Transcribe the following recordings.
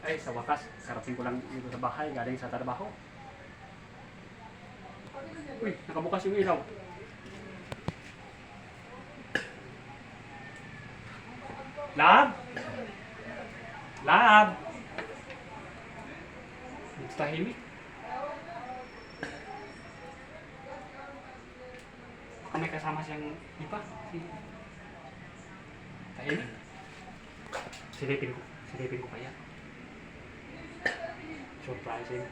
Ay, sa wakas, karating ko lang dito sa bahay, galing sa trabaho. Uy, nakabukas yung ilaw. Lab? Lab? Tahimik. Baka may kasama siyang iba. Tahimik. Silipin ko kaya. Surprising.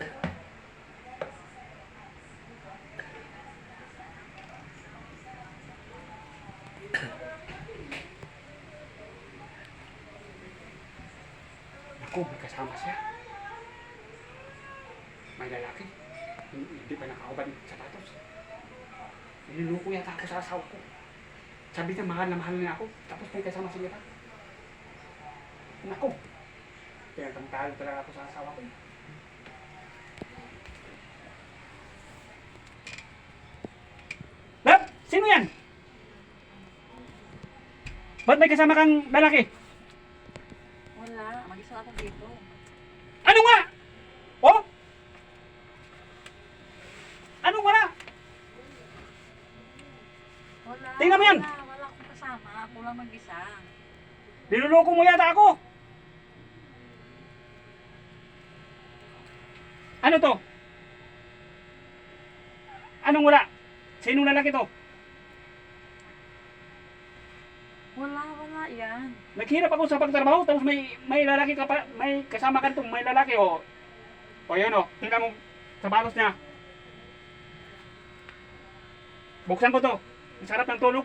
Naku, may kasama siya. May lalaki. Hindi pa nakaubad ng sapatos. Niluluko yata ako sa asawa ko. Sabi niya, mahal na mahal niya ako. Tapos may kasama siya pa. Naku, pinagtantalo talaga ako sa asawa ko. Lab, sino yan? Ba't may kasama kang lalaki? Wala, mag-isa ako dito. Ano nga? Oh? Anong wala? Wala. Tingnan mo yan. Wala akong kasama. Ako lang mag-isa. Niluloko mo yata ako. Ano to? Anong wala? Sinong lalaki to? Wala yan. Naghirap ako sa pagtrabaho tapos may lalaki ka pa, may kasama ka itong may lalaki o. O yun o, tingnan mo sapatos niya. Buksan ko to. Ang sarap ng tulog.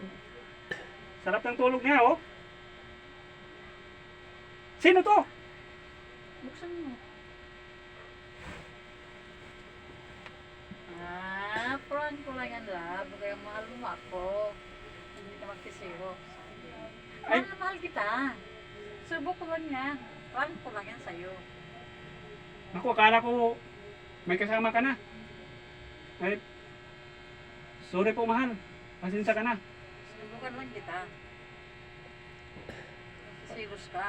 Sarap ng tulog niya o. Sino to? Buksan mo. Prank ko lang yan, love. Kaya mahal mo ako. Hindi ka magkisiro. Ay. Mahal na mahal kita. Subok ko lang yan. Prank ko lang yan sa'yo. Ako, akala ko may kasama ka na. Ay, sorry po mahal. Pasensya ka na. Subukan lang kita. Serious ka.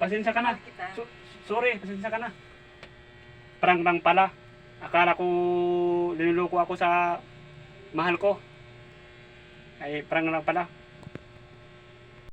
Pasensya ka na. Mahal kita. Sorry, pasensya ka na. Prank lang pala. Akala ko niloloko ako sa mahal ko. Ay, prank lang pala.